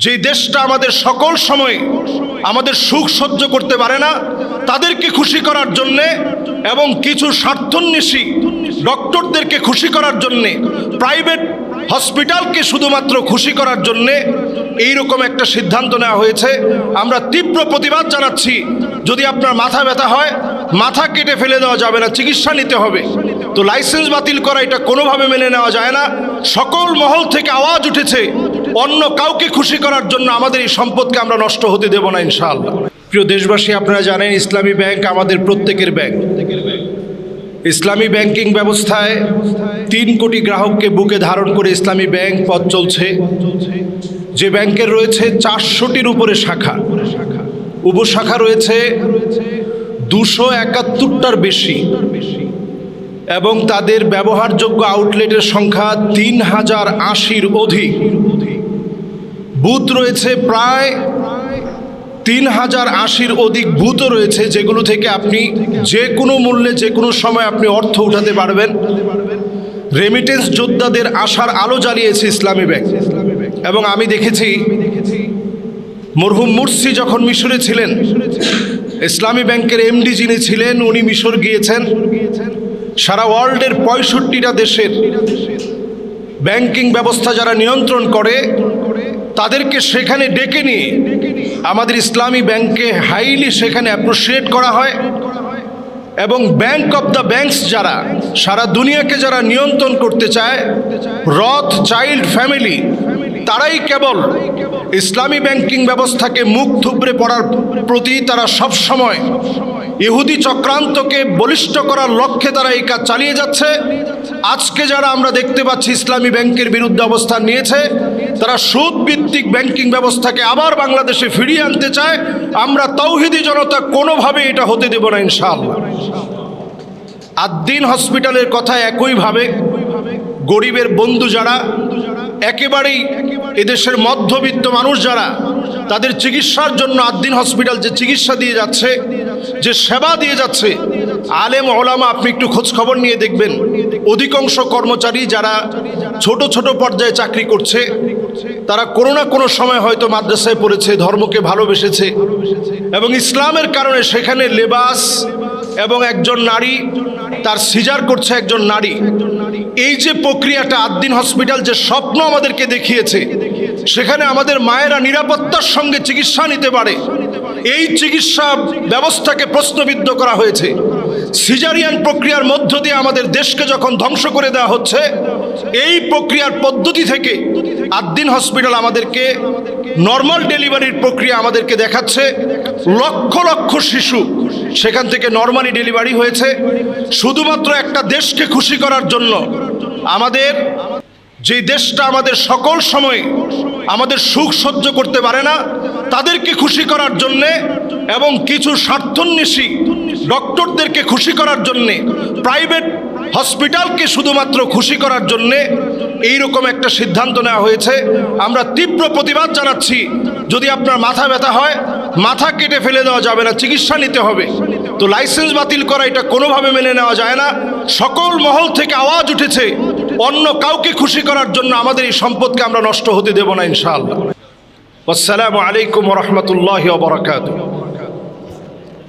যে দেশটা আমাদের সকল সময় আমাদের সুখ সহ্য করতে পারে না, তাদেরকে খুশি করার জন্যে এবং কিছু স্বার্থন্বেষী ডক্টরদেরকে খুশি করার জন্যে, প্রাইভেট হসপিটালকে শুধুমাত্র খুশি করার জন্যে এইরকম একটা সিদ্ধান্ত নেওয়া হয়েছে। আমরা তীব্র প্রতিবাদ জানাচ্ছি। যদি আপনার মাথা ব্যথা হয়, মাথা কেটে ফেলে দেওয়া যাবে না, চিকিৎসা নিতে হবে। তো লাইসেন্স বাতিল করা এটা কোনোভাবে মেনে নেওয়া যায় না। সকল মহল থেকে আওয়াজ উঠেছে, অন্য কাউকে খুশি করার জন্য আমাদের এই সম্পদকে আমরা নষ্ট হতে দেব না ইনশাআল্লাহ। প্রিয় দেশবাসী, আপনারা জানেন ইসলামী ব্যাংক আমাদের প্রত্যেকের ব্যাংক। ইসলামী ব্যাংকিং ব্যবস্থায় 3 কোটি গ্রাহককে বুকে ধারণ করে ইসলামী ব্যাংক পথ চলছে। যে ব্যাংকের রয়েছে 400টির উপরে শাখা, উপশাখা রয়েছে 271টার বেশি, এবং তাদের ব্যবহারযোগ্য আউটলেটের সংখ্যা 3080-র অধিক। বুথ রয়েছে প্রায় 3080-র অধিক বুথও রয়েছে, যেগুলো থেকে আপনি যে কোনো মূল্যে যে কোনো সময় আপনি অর্থ উঠাতে পারবেন। রেমিটেন্স যোদ্ধাদের আশার আলো জ্বালিয়েছে ইসলামী ব্যাংক। এবং আমি দেখেছি মরহুম মুরসি যখন মিশরে ছিলেন, ইসলামী ব্যাংকের এমডি যিনি ছিলেন, উনি মিশর গিয়েছেন। সারা ওয়ার্ল্ডের 65টা দেশের ব্যাংকিং ব্যবস্থা যারা নিয়ন্ত্রণ করে তাদেরকে সেখানে ডেকে নিয়ে আমাদের ইসলামী ব্যাংককে হাইলি সেখানে অ্যাপ্রিশিয়েট করা হয়। এবং ব্যাংক অফ দ্য ব্যাংকস যারা সারা দুনিয়াকে যারা নিয়ন্ত্রণ করতে চায়, রথ চাইল্ড ফ্যামিলি, তারাই কেবল ইসলামী ব্যাংকিং ব্যবস্থাকে মুখ থুবড়ে পড়ার প্রতি তারা সবসময় ইহুদি চক্রান্তকে বলিষ্ঠ করার লক্ষ্যে তারা এই কাজ চালিয়ে যাচ্ছে। আজকে যারা আমরা দেখতে পাচ্ছি ইসলামী ব্যাংকের বিরুদ্ধে অবস্থান নিয়েছে, তারা সুদ ভিত্তিক ব্যাংকিং ব্যবস্থাকে আবার বাংলাদেশে ফিরিয়ে আনতে চায়। আমরা তাওহীদি জনতা কোনোভাবে এটা হতে দেব না ইনশাআল্লাহ। আদ-দ্বীন হসপিটালের কথা একইভাবে গরিবের বন্ধু যারা, একেবারেই এদেশের মধ্যবিত্ত মানুষ যারা, তাদের চিকিৎসার জন্য আদ-দ্বীন হসপিটাল যে চিকিৎসা দিয়ে যাচ্ছে, যে সেবা দিয়ে যাচ্ছে, আলেম ওলামা আপনি একটু খোঁজ খবর নিয়ে দেখবেন, অধিকাংশ কর্মচারী যারা ছোট ছোট পর্যায়ে চাকরি করছে, তারা কোনো না কোনো সময় হয়তো মাদ্রাসায় পড়েছে, ধর্মকে ভালোবেসেছে, এবং ইসলামের কারণে সেখানে লেবাস এবং একজন নারী তার সিজার করছে একজন নারী, এই যে প্রক্রিয়াটা আদ-দ্বীন হসপিটাল যে স্বপ্ন আমাদেরকে দেখিয়েছে, সেখানে আমাদের মায়েরা নিরাপত্তার সঙ্গে চিকিৎসা নিতে পারে, এই চিকিৎসা ব্যবস্থাকে প্রশ্নবিদ্ধ করা হয়েছে। সিজারিয়ান প্রক্রিয়ার মধ্য দিয়ে আমাদের দেশকে যখন ধ্বংস করে দেওয়া হচ্ছে, এই প্রক্রিয়ার পদ্ধতি থেকে আদ-দ্বীন হসপিটাল আমাদেরকে নর্মাল ডেলিভারির প্রক্রিয়া আমাদেরকে দেখাচ্ছে। লক্ষ লক্ষ শিশু সেখান থেকে নর্মালি ডেলিভারি হয়েছে। শুধুমাত্র একটা দেশকে খুশি করার জন্য, আমাদের যে দেশটা আমাদের সকল সময় আমাদের সুখ সহ্য করতে পারে না, তাদেরকে খুশি করার জন্যে এবং কিছু স্বার্থন্বেষী ডক্টরদেরকে খুশি করার জন্যে, প্রাইভেট হসপিটালকে শুধুমাত্র খুশি করার জন্যে এইরকম একটা সিদ্ধান্ত নেওয়া হয়েছে। আমরা তীব্র প্রতিবাদ জানাচ্ছি। যদি আপনার মাথা ব্যথা হয়, মাথা কেটে ফেলে দেওয়া যাবে না, চিকিৎসা নিতে হবে। তো লাইসেন্স বাতিল করা এটা কোনোভাবে মেনে নেওয়া যায় না। সকল মহল থেকে আওয়াজ উঠেছে, অন্য কাউকে খুশি করার জন্য আমাদের এই সম্পদকে আমরা নষ্ট হতে দেব না ইনশাআল্লাহ। আসসালামু আলাইকুম ওয়া রাহমাতুল্লাহি ওয়া বারাকাতুহু।